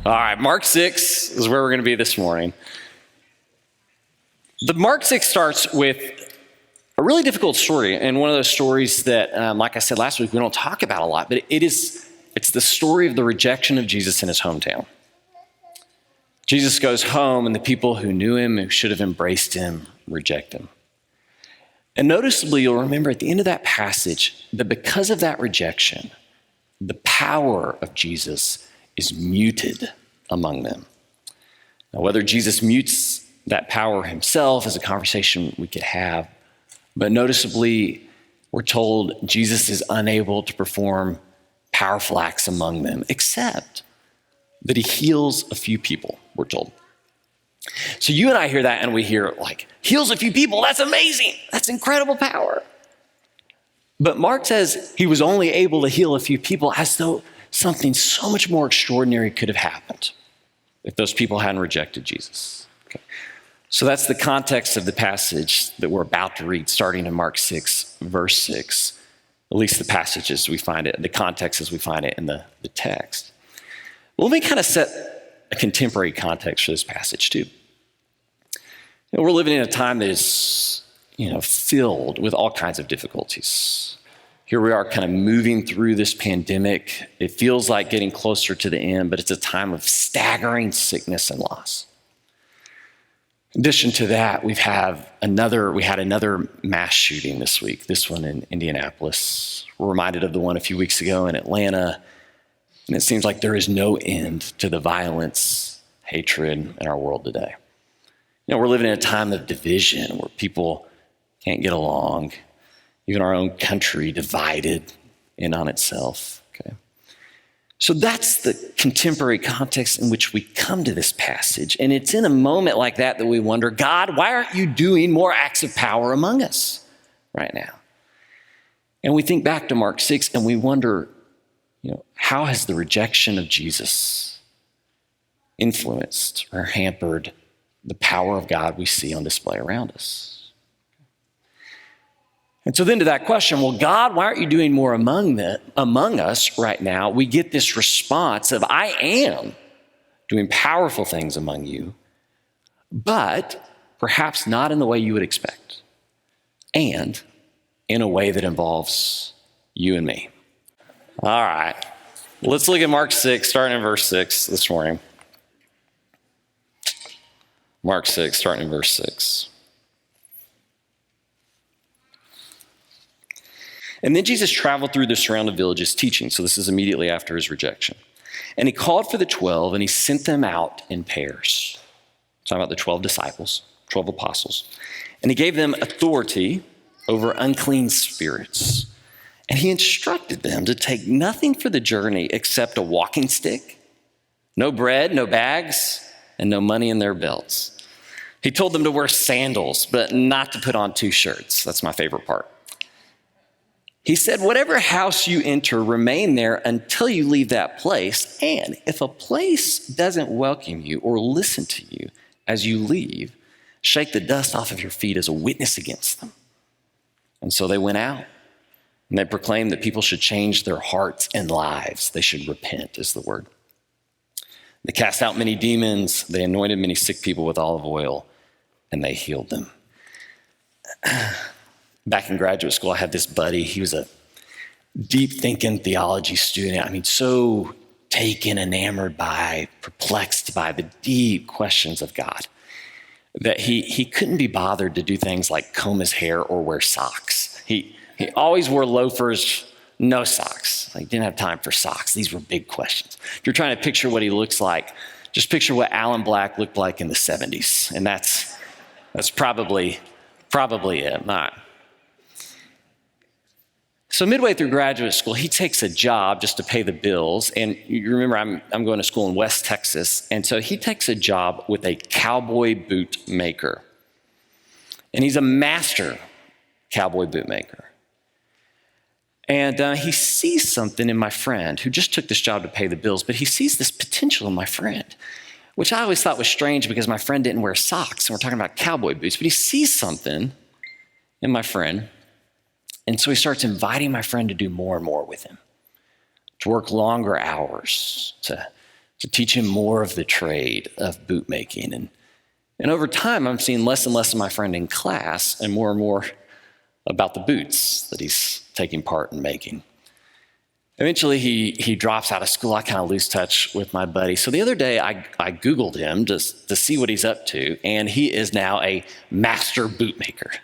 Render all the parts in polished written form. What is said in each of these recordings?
All right, Mark 6 is where we're going to be this morning. The Mark 6 starts with a really difficult story, and one of those stories that, like I said last week, we don't talk about a lot, but it's the story of the rejection of Jesus in his hometown. Jesus goes home, and the people who knew him, who should have embraced him, reject him. And noticeably, you'll remember at the end of that passage that because of that rejection, the power of Jesus is muted among them. Now, whether Jesus mutes that power himself is a conversation we could have, but noticeably, we're told Jesus is unable to perform powerful acts among them, except that he heals a few people, we're told. So you and I hear that and we hear like, heals a few people, that's amazing, that's incredible power. But Mark says he was only able to heal a few people as though something so much more extraordinary could have happened if those people hadn't rejected Jesus. Okay. So that's the context of the passage that we're about to read, starting in Mark 6, verse 6. At least the passage as we find it, the context as we find it in the text. Well, let me kind of set a contemporary context for this passage too. We're living in a time that is, filled with all kinds of difficulties. Here we are kind of moving through this pandemic. It feels like getting closer to the end, but it's a time of staggering sickness and loss. In addition to that, we had another mass shooting this week, this one in Indianapolis. We're reminded of the one a few weeks ago in Atlanta, and it seems like there is no end to the violence, hatred in our world today. We're living in a time of division where people can't get along. Even our own country divided in on itself. Okay, so that's the contemporary context in which we come to this passage. And it's in a moment like that we wonder, God, why aren't you doing more acts of power among us right now? And we think back to Mark 6 and we wonder, how has the rejection of Jesus influenced or hampered the power of God we see on display around us? And so then to that question, well, God, why aren't you doing more among us right now? We get this response of, I am doing powerful things among you, but perhaps not in the way you would expect, and in a way that involves you and me. All right, let's look at Mark 6, starting in verse 6 this morning. Mark 6, starting in verse 6. And then Jesus traveled through the surrounding villages teaching. So this is immediately after his rejection. And he called for the 12 and he sent them out in pairs. Talking about the 12 disciples, 12 apostles. And he gave them authority over unclean spirits. And he instructed them to take nothing for the journey except a walking stick, no bread, no bags, and no money in their belts. He told them to wear sandals, but not to put on 2 shirts. That's my favorite part. He said, whatever house you enter, remain there until you leave that place. And if a place doesn't welcome you or listen to you as you leave, shake the dust off of your feet as a witness against them. And so they went out and they proclaimed that people should change their hearts and lives. They should repent is the word. They cast out many demons. They anointed many sick people with olive oil and they healed them. Back in graduate school, I had this buddy. He was a deep thinking theology student. So taken, enamored by, perplexed by the deep questions of God that he couldn't be bothered to do things like comb his hair or wear socks. He always wore loafers, no socks. He didn't have time for socks. These were big questions. If you're trying to picture what he looks like, just picture what Alan Black looked like in the 70s. And that's probably it. All right. So midway through graduate school, he takes a job just to pay the bills. And you remember, I'm going to school in West Texas. And so he takes a job with a cowboy boot maker. And he's a master cowboy boot maker. And he sees something in my friend who just took this job to pay the bills, but he sees this potential in my friend, which I always thought was strange because my friend didn't wear socks. And we're talking about cowboy boots, but he sees something in my friend. And so he starts inviting my friend to do more and more with him, to work longer hours, to to teach him more of the trade of boot making. And over time, I'm seeing less and less of my friend in class and more about the boots that he's taking part in making. Eventually, he drops out of school. I kind of lose touch with my buddy. So the other day, I Googled him just to see what he's up to, and he is now a master bootmaker.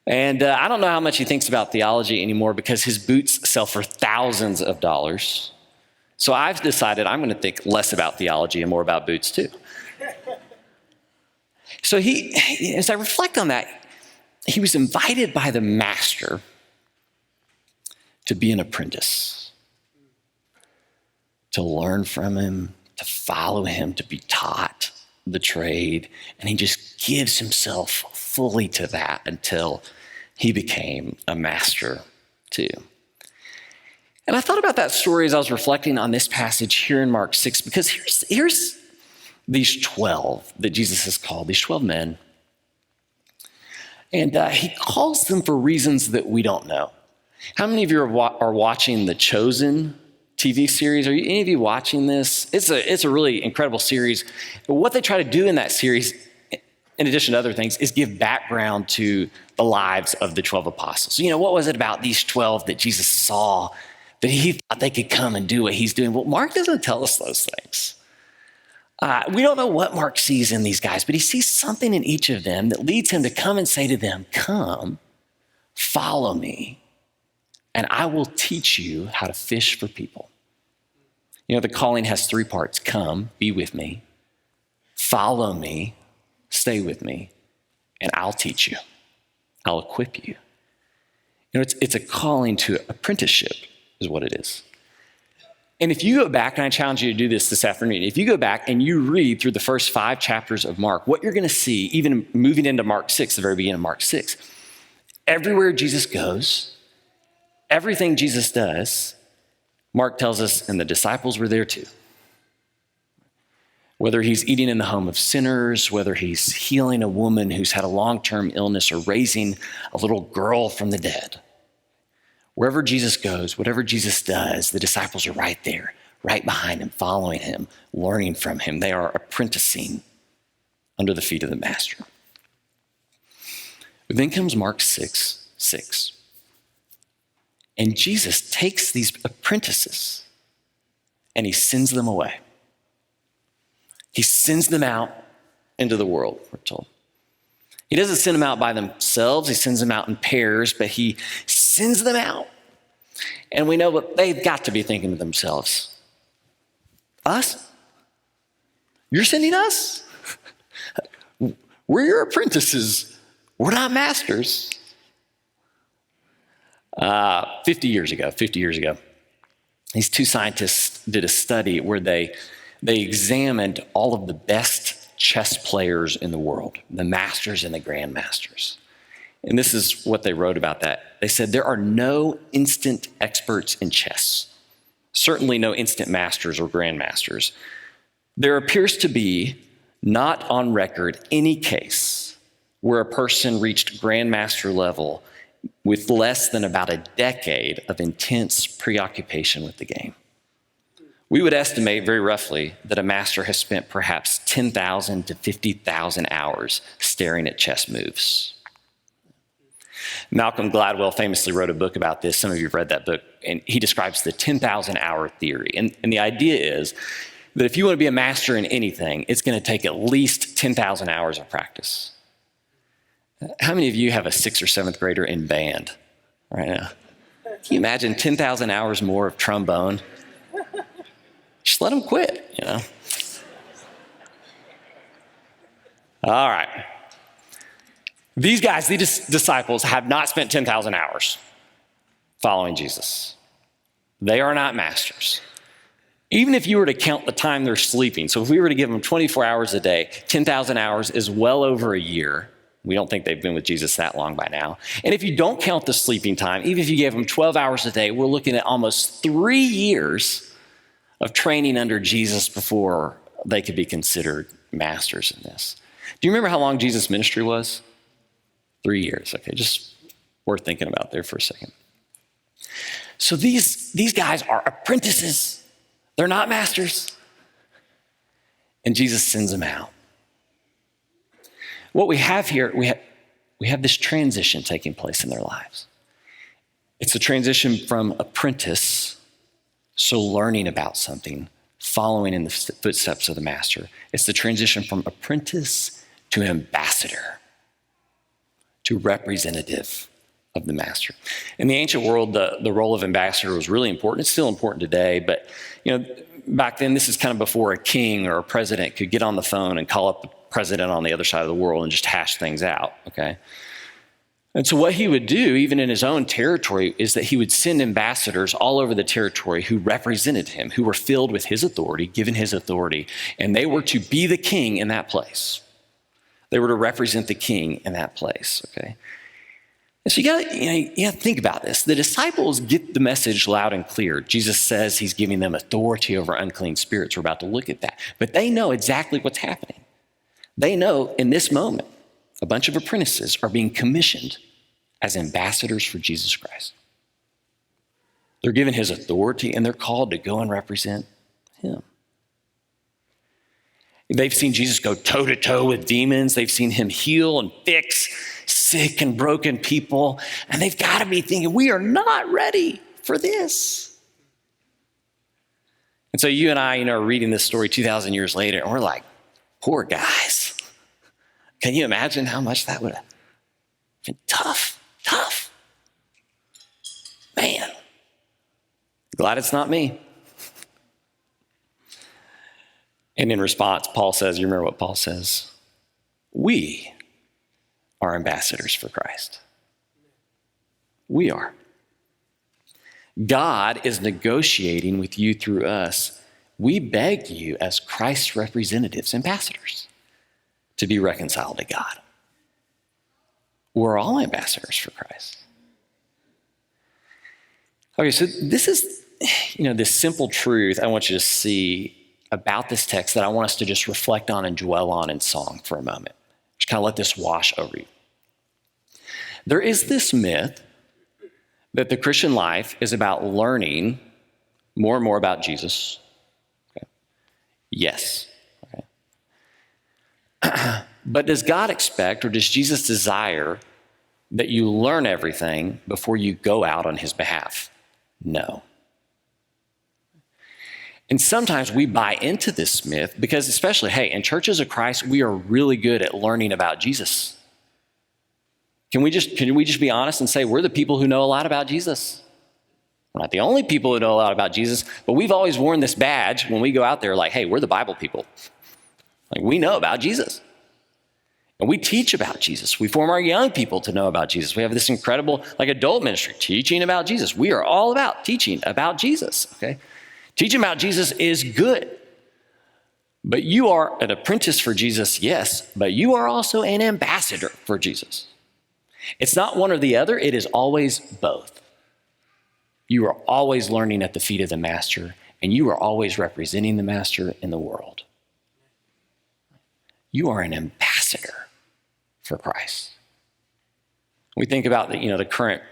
And I don't know how much he thinks about theology anymore because his boots sell for thousands of dollars. So I've decided I'm going to think less about theology and more about boots too. So as I reflect on that, he was invited by the master to be an apprentice, to learn from him, to follow him, to be taught the trade. And he just gives himself fully to that until he became a master too. And I thought about that story as I was reflecting on this passage here in Mark 6, because here's these 12 that Jesus has called, these 12 men. And he calls them for reasons that we don't know. How many of you are watching The Chosen TV series? Are any of you watching this? It's a really incredible series. But what they try to do in that series, in addition to other things, is give background to the lives of the 12 apostles. You know, what was it about these 12 that Jesus saw that he thought they could come and do what he's doing? Well, Mark doesn't tell us those things. We don't know what Mark sees in these guys, but he sees something in each of them that leads him to come and say to them, "Come, follow me, and I will teach you how to fish for people." You know, the calling has three parts: come, be with me; follow me, stay with me; and I'll teach you. I'll equip you. You know, it's a calling to apprenticeship is what it is. And if you go back, and I challenge you to do this afternoon, if you go back and you read through the first 5 chapters of Mark, what you're going to see, even moving into Mark 6, the very beginning of Mark 6, everywhere Jesus goes, everything Jesus does, Mark tells us, and the disciples were there too. Whether he's eating in the home of sinners, whether he's healing a woman who's had a long-term illness, or raising a little girl from the dead. Wherever Jesus goes, whatever Jesus does, the disciples are right there, right behind him, following him, learning from him. They are apprenticing under the feet of the master. But then comes Mark 6:6. And Jesus takes these apprentices and he sends them away. He sends them out into the world, we're told. He doesn't send them out by themselves. He sends them out in pairs, but he sends them out. And we know what they've got to be thinking to themselves. Us? You're sending us? We're your apprentices. We're not masters. 50 years ago, these 2 scientists did a study where they examined all of the best chess players in the world, the masters and the grandmasters. And this is what they wrote about that. They said, there are no instant experts in chess, certainly no instant masters or grandmasters. There appears to be, not on record, any case where a person reached grandmaster level with less than about a decade of intense preoccupation with the game. We would estimate very roughly that a master has spent perhaps 10,000 to 50,000 hours staring at chess moves. Malcolm Gladwell famously wrote a book about this. Some of you have read that book, and he describes the 10,000 hour theory. And the idea is that if you want to be a master in anything, it's going to take at least 10,000 hours of practice. How many of you have a 6th or 7th grader in band right now? Can you imagine 10,000 hours more of trombone? Just let them quit, you know. All right. These guys, these disciples, have not spent 10,000 hours following Jesus. They are not masters. Even if you were to count the time they're sleeping, so if we were to give them 24 hours a day, 10,000 hours is well over a year. We don't think they've been with Jesus that long by now. And if you don't count the sleeping time, even if you gave them 12 hours a day, we're looking at almost 3 years of training under Jesus before they could be considered masters in this. Do you remember how long Jesus' ministry was? 3 years. Okay, just worth thinking about there for a second. So these guys are apprentices. They're not masters. and Jesus sends them out. What we have here, we have this transition taking place in their lives. It's a transition from apprentice, so learning about something, following in the footsteps of the master. It's the transition from apprentice to ambassador, to representative of the master. In the ancient world, the role of ambassador was really important. It's still important today, but back then, this is kind of before a king or a president could get on the phone and call up the president on the other side of the world and just hash things out, okay? And so what he would do, even in his own territory, is that he would send ambassadors all over the territory who represented him, who were filled with his authority, given his authority, and they were to be the king in that place. They were to represent the king in that place, okay? And so you gotta think about this. The disciples get the message loud and clear. Jesus says he's giving them authority over unclean spirits. We're about to look at that. But they know exactly what's happening. They know in this moment, a bunch of apprentices are being commissioned as ambassadors for Jesus Christ. They're given his authority and they're called to go and represent him. They've seen Jesus go toe to toe with demons. They've seen him heal and fix sick and broken people. And they've got to be thinking, we are not ready for this. And so you and I, are reading this story 2,000 years later, and we're like, poor guys. Can you imagine how much that would have been tough? Man, glad it's not me. And in response, Paul says, you remember what Paul says? We are ambassadors for Christ. We are. God is negotiating with you through us. We beg you as Christ's representatives, ambassadors, to be reconciled to God. We're all ambassadors for Christ. Okay, so this is, this simple truth I want you to see about this text that I want us to just reflect on and dwell on in song for a moment. Just kind of let this wash over you. There is this myth that the Christian life is about learning more and more about Jesus. Okay. Yes. Okay. But does God expect, or does Jesus desire that you learn everything before you go out on his behalf? No. And sometimes we buy into this myth because, especially, in churches of Christ, we are really good at learning about Jesus. Can we just be honest and say we're the people who know a lot about Jesus? We're not the only people who know a lot about Jesus, but we've always worn this badge when we go out there like, hey, we're the Bible people. Like, we know about Jesus. And we teach about Jesus. We form our young people to know about Jesus. We have this incredible adult ministry, teaching about Jesus. We are all about teaching about Jesus, okay? Teaching about Jesus is good. But you are an apprentice for Jesus, yes, but you are also an ambassador for Jesus. It's not one or the other, it is always both. You are always learning at the feet of the master, and you are always representing the master in the world. You are an ambassador for Christ. We think about the current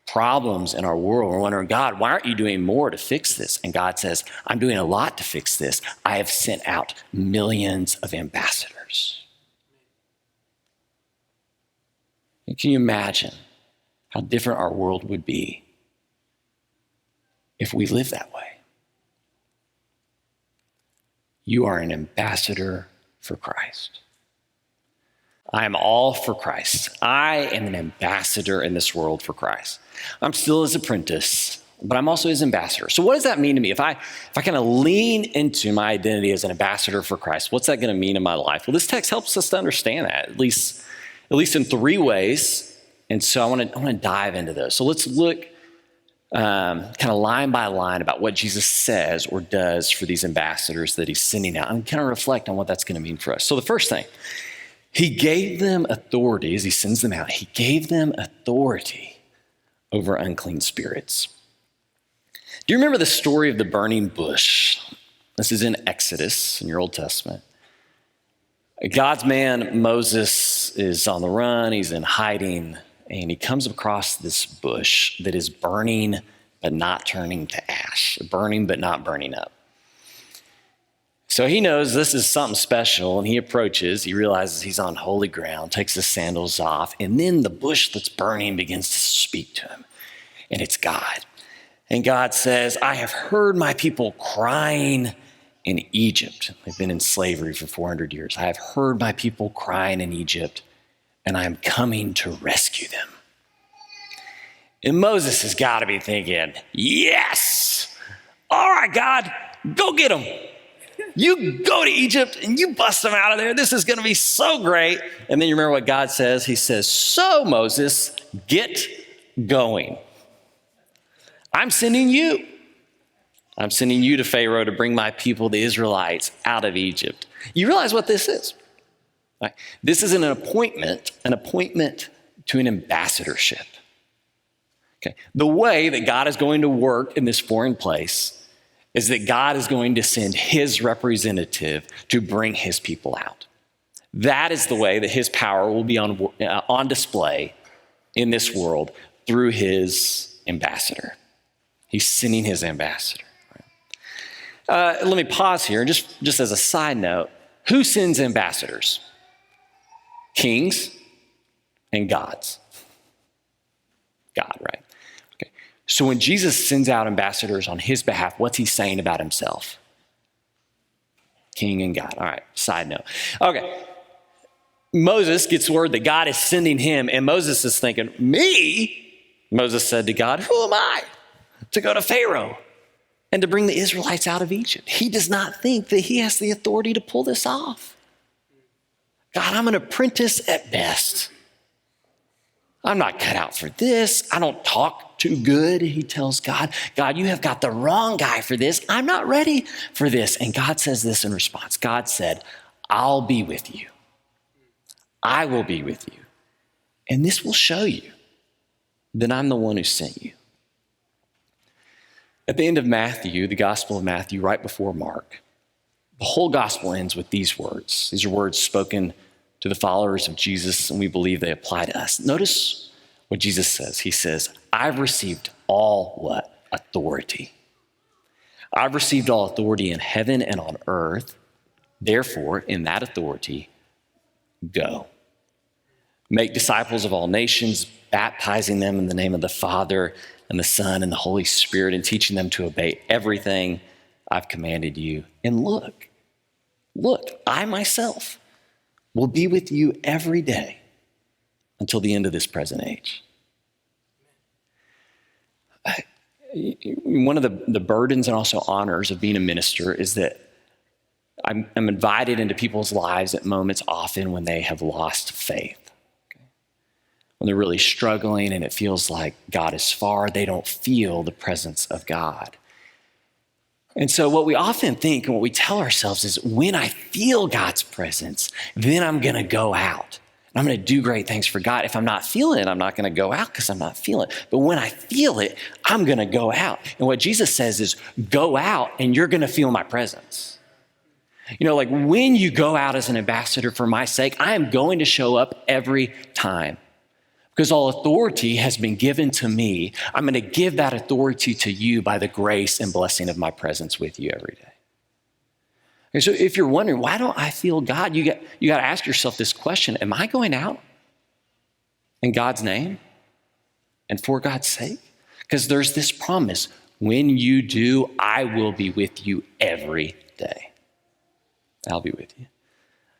problems in our world. We're wondering, God, why aren't you doing more to fix this? And God says, I'm doing a lot to fix this. I have sent out millions of ambassadors. And can you imagine how different our world would be if we lived that way? You are an ambassador for Christ. I am all for Christ. I am an ambassador in this world for Christ. I'm still his apprentice, but I'm also his ambassador. So what does that mean to me? If I kind of lean into my identity as an ambassador for Christ, what's that going to mean in my life? Well, this text helps us to understand that, at least in three ways. And so I want to dive into those. So let's look kind of line by line about what Jesus says or does for these ambassadors that he's sending out, and kind of reflect on what that's going to mean for us. So the first thing, he gave them authority as he sends them out. He gave them authority over unclean spirits. Do you remember the story of the burning bush? This is in Exodus in your Old Testament. God's man Moses is on the run. He's in hiding, and he comes across this bush that is burning but not turning to ash, burning but not burning up. So he knows this is something special, and he approaches. He realizes he's on holy ground, takes his sandals off, and then the bush that's burning begins to speak to him, and it's God. And God says, I have heard my people crying in Egypt. They've been in slavery for 400 years. I have heard my people crying in Egypt, and I am coming to rescue them. And Moses has got to be thinking, yes, all right, God, go get them. You go to Egypt and you bust them out of there. This is going to be so great. And then you remember what God says. He says, so Moses, get going. I'm sending you. I'm sending you to Pharaoh to bring my people, the Israelites, out of Egypt. You realize what this is? Right? This is an appointment to an ambassadorship. Okay. The way that God is going to work in this foreign place is that God is going to send his representative to bring his people out. That is the way that his power will be on display in this world through his ambassador. He's sending his ambassador. Let me pause here, just as a side note. Who sends ambassadors? Kings and gods. God, right? So when Jesus sends out ambassadors on his behalf, what's he saying about himself? King and God. All right, side note. Okay, Moses gets word that God is sending him, and Moses is thinking, me? Moses said to God, who am I to go to Pharaoh and to bring the Israelites out of Egypt? He does not think that he has the authority to pull this off. God, I'm an apprentice at best. I'm not cut out for this. I don't talk too good, he tells God. God, you have got the wrong guy for this. I'm not ready for this. And God says this in response. God said, I'll be with you. I will be with you. And this will show you that I'm the one who sent you. At the end of Matthew, the Gospel of Matthew, right before Mark, the whole gospel ends with these words. These are words spoken to the followers of Jesus, and we believe they apply to us. Notice what Jesus says. He says, I've received all what? Authority. I've received all authority in heaven and on earth. Therefore, in that authority, go. Make disciples of all nations, baptizing them in the name of the Father and the Son and the Holy Spirit, and teaching them to obey everything I've commanded you. And look, I myself will be with you every day until the end of this present age. One of the burdens and also honors of being a minister is that I'm invited into people's lives at moments often when they have lost faith. Okay? When they're really struggling and it feels like God is far, they don't feel the presence of God. And so what we often think and what we tell ourselves is when I feel God's presence, then I'm going to go out. I'm going to do great things for God. If I'm not feeling it, I'm not going to go out because I'm not feeling it. But when I feel it, I'm going to go out. And what Jesus says is go out and you're going to feel my presence. You know, like when you go out as an ambassador for my sake, I am going to show up every time because all authority has been given to me. I'm going to give that authority to you by the grace and blessing of my presence with you every day. Okay, so if you're wondering, why don't I feel God? You got to ask yourself this question. Am I going out in God's name and for God's sake? Because there's this promise. When you do, I will be with you every day. I'll be with you.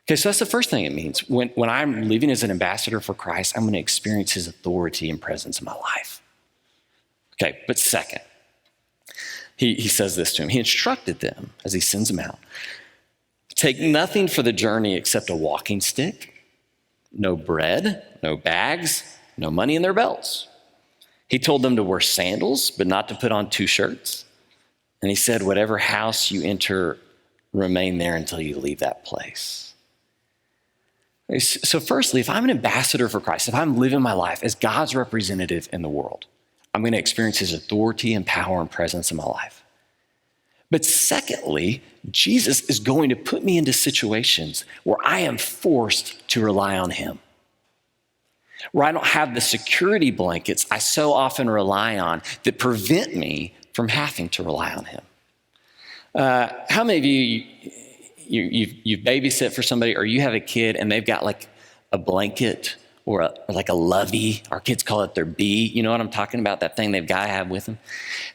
Okay, so that's the first thing it means. When I'm living as an ambassador for Christ, I'm going to experience his authority and presence in my life. Okay, but second, he says this to him. He instructed them as he sends them out. Take nothing for the journey except a walking stick, no bread, no bags, no money in their belts. He told them to wear sandals, but not to put on 2 shirts. And he said, whatever house you enter, remain there until you leave that place. So firstly, if I'm an ambassador for Christ, if I'm living my life as God's representative in the world, I'm going to experience his authority and power and presence in my life. But secondly, Jesus is going to put me into situations where I am forced to rely on him, where I don't have the security blankets I so often rely on that prevent me from having to rely on him. How many of you, you babysit for somebody, or you have a kid and they've got like a blanket or like a lovey. Our kids call it their bee. You know what I'm talking about? That thing they've got to have with them.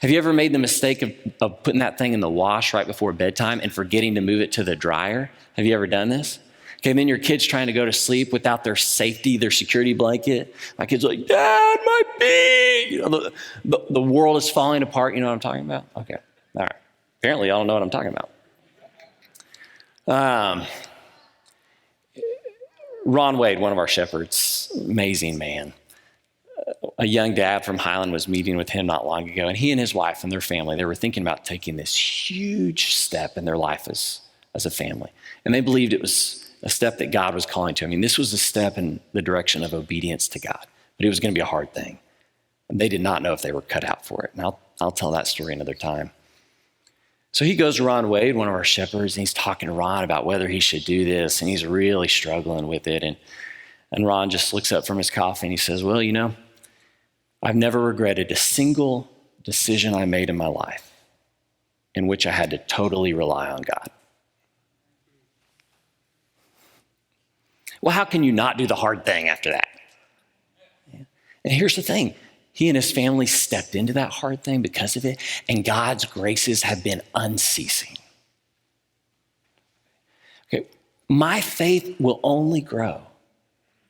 Have you ever made the mistake of putting that thing in the wash right before bedtime and forgetting to move it to the dryer? Have you ever done this? Okay, and then your kid's trying to go to sleep without their safety, their security blanket. My kid's like, Dad, my bee! You know, the world is falling apart. You know what I'm talking about? Okay, all right. Apparently, y'all don't know what I'm talking about. Ron Wade, one of our shepherds, amazing man. A young dad from Highland was meeting with him not long ago, and he and his wife and their family, they were thinking about taking this huge step in their life as a family. And they believed it was a step that God was calling to. I mean, this was a step in the direction of obedience to God, but it was going to be a hard thing. And they did not know if they were cut out for it. And I'll tell that story another time. So he goes to Ron Wade, one of our shepherds, and he's talking to Ron about whether he should do this, and he's really struggling with it. And Ron just looks up from his coffee and he says, well, you know, I've never regretted a single decision I made in my life in which I had to totally rely on God. Well, how can you not do the hard thing after that? And here's the thing. He and his family stepped into that hard thing because of it, and God's graces have been unceasing. Okay, my faith will only grow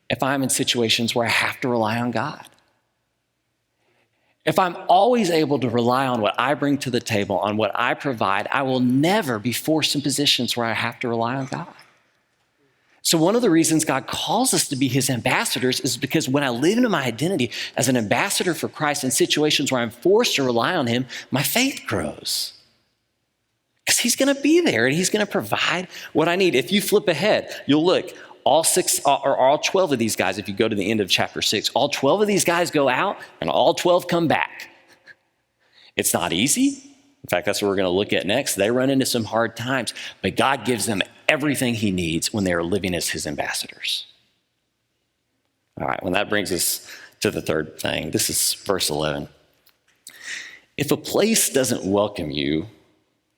if I'm in situations where I have to rely on God. If I'm always able to rely on what I bring to the table, on what I provide, I will never be forced in positions where I have to rely on God. So one of the reasons God calls us to be his ambassadors is because when I live into my identity as an ambassador for Christ in situations where I'm forced to rely on him, my faith grows. Because he's going to be there and he's going to provide what I need. If you flip ahead, you'll look, all 12 of these guys, if you go to the end of chapter 6, all 12 of these guys go out and all 12 come back. It's not easy. In fact, that's what we're going to look at next. They run into some hard times, but God gives them everything he needs when they are living as his ambassadors. All right, well, that brings us to the third thing. This is verse 11. If a place doesn't welcome you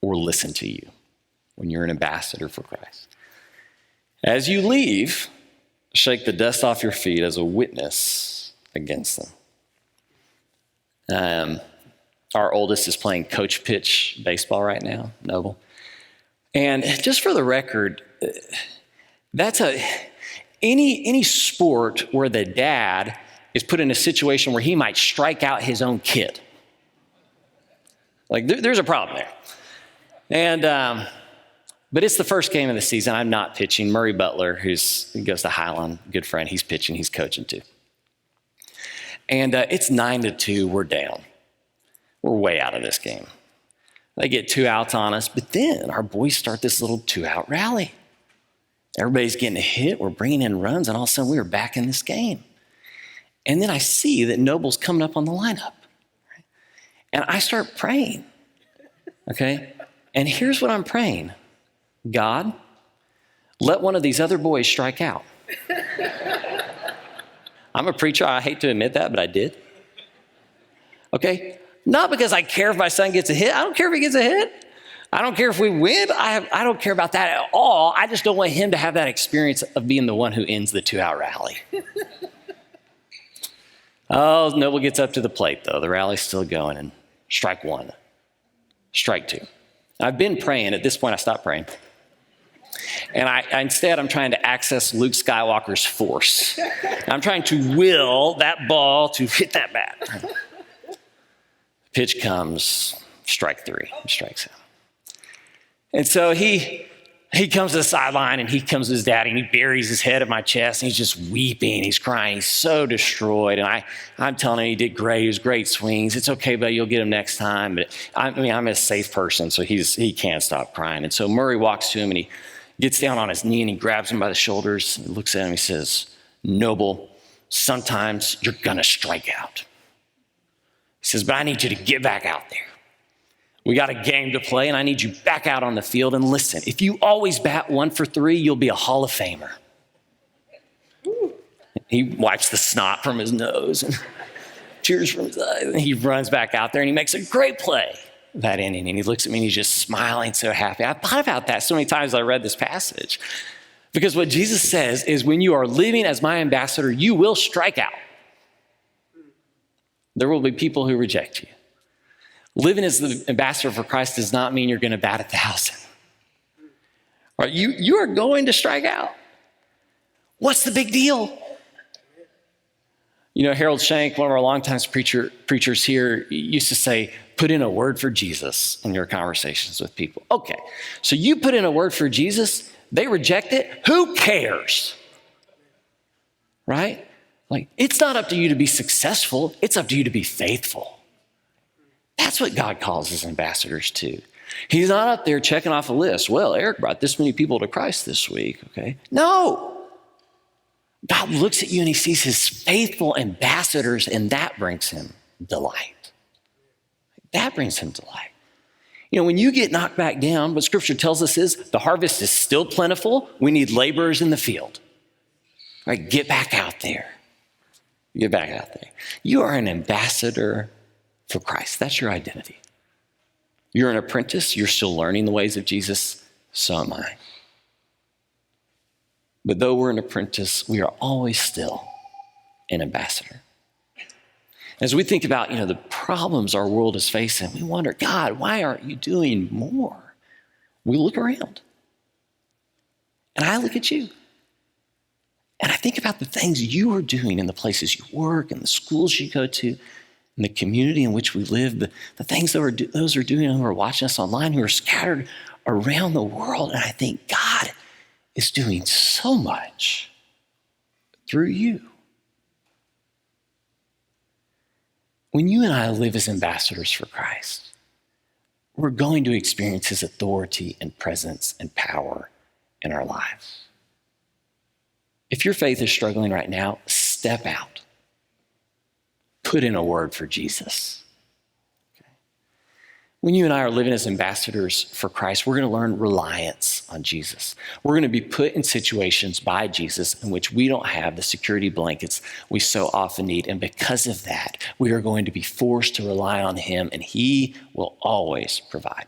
or listen to you when you're an ambassador for Christ, as you leave, shake the dust off your feet as a witness against them. Our oldest is playing coach pitch baseball right now, Noble. And just for the record, that's any sport where the dad is put in a situation where he might strike out his own kid. Like there's a problem there. And but it's the first game of the season. I'm not pitching. Murray Butler, who goes to Highland, good friend, he's pitching. He's coaching too. And it's 9-2. We're down. We're way out of this game. They get 2 outs on us, but then our boys start this little 2-out rally. Everybody's getting a hit. We're bringing in runs, and all of a sudden we were back in this game. And then I see that Noble's coming up on the lineup. And I start praying, okay? And here's what I'm praying. God, let one of these other boys strike out. I'm a preacher. I hate to admit that, but I did. Okay? Not because I care if my son gets a hit. I don't care if he gets a hit. I don't care if we win. I don't care about that at all. I just don't want him to have that experience of being the one who ends the 2-out rally. Oh, Noble gets up to the plate, though. The rally's still going, and strike 1, strike 2. I've been praying. At this point, I stopped praying. And instead, I'm trying to access Luke Skywalker's force. I'm trying to will that ball to hit that bat. Pitch comes, strike 3, he strikes out. And so he comes to the sideline and he comes to his daddy and he buries his head in my chest and he's just weeping, he's crying, he's so destroyed. And I'm telling him he did great, he was great swings. It's okay, buddy, you'll get him next time. But I'm a safe person, so he can't stop crying. And so Murray walks to him and he gets down on his knee and he grabs him by the shoulders and looks at him, he says, Noble, sometimes you're gonna strike out. He says, but I need you to get back out there. We got a game to play, and I need you back out on the field. And listen, if you always bat 1 for 3, you'll be a Hall of Famer. He wipes the snot from his nose and tears from his eyes. And he runs back out there, and he makes a great play. that ending. And he looks at me and he's just smiling so happy. I thought about that so many times as I read this passage. Because what Jesus says is when you are living as my ambassador, you will strike out. There will be people who reject you. Living as the ambassador for Christ does not mean you're going to bat 1,000. Right? You are going to strike out. What's the big deal? You know, Harold Shank, one of our longtime preachers here, used to say, put in a word for Jesus in your conversations with people. Okay, so you put in a word for Jesus, they reject it, who cares? Right? Like, it's not up to you to be successful, it's up to you to be faithful. That's what God calls his ambassadors to. He's not up there checking off a list. Well, Eric brought this many people to Christ this week, okay? No. God looks at you and he sees his faithful ambassadors, and that brings him delight. That brings him delight. You know, when you get knocked back down, what scripture tells us is the harvest is still plentiful. We need laborers in the field. All right, get back out there. Get back out there. You are an ambassador for Christ. That's your identity. You're an apprentice. You're still learning the ways of Jesus. So am I. But though we're an apprentice, we are always still an ambassador. As we think about, the problems our world is facing, we wonder, God, why aren't you doing more? We look around. And I look at you. And I think about the things you are doing in the places you work and the schools you go to and the community in which we live, the things that those are doing who are watching us online, who are scattered around the world. And I think God is doing so much through you. When you and I live as ambassadors for Christ, we're going to experience his authority and presence and power in our lives. If your faith is struggling right now, step out. Put in a word for Jesus. Okay. When you and I are living as ambassadors for Christ, we're going to learn reliance on Jesus. We're going to be put in situations by Jesus in which we don't have the security blankets we so often need. And because of that, we are going to be forced to rely on him, and he will always provide.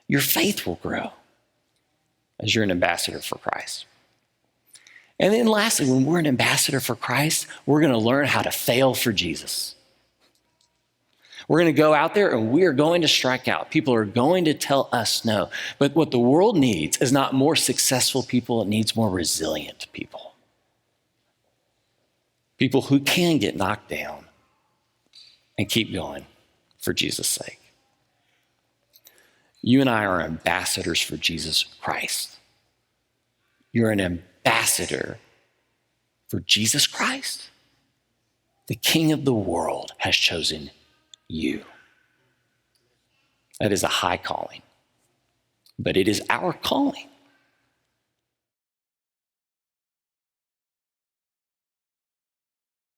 Your faith will grow as you're an ambassador for Christ. And then lastly, when we're an ambassador for Christ, we're going to learn how to fail for Jesus. We're going to go out there and we are going to strike out. People are going to tell us no. But what the world needs is not more successful people. It needs more resilient people. People who can get knocked down and keep going for Jesus' sake. You and I are ambassadors for Jesus Christ. You're an ambassador for Jesus Christ. The King of the world has chosen you. That is a high calling, but it is our calling.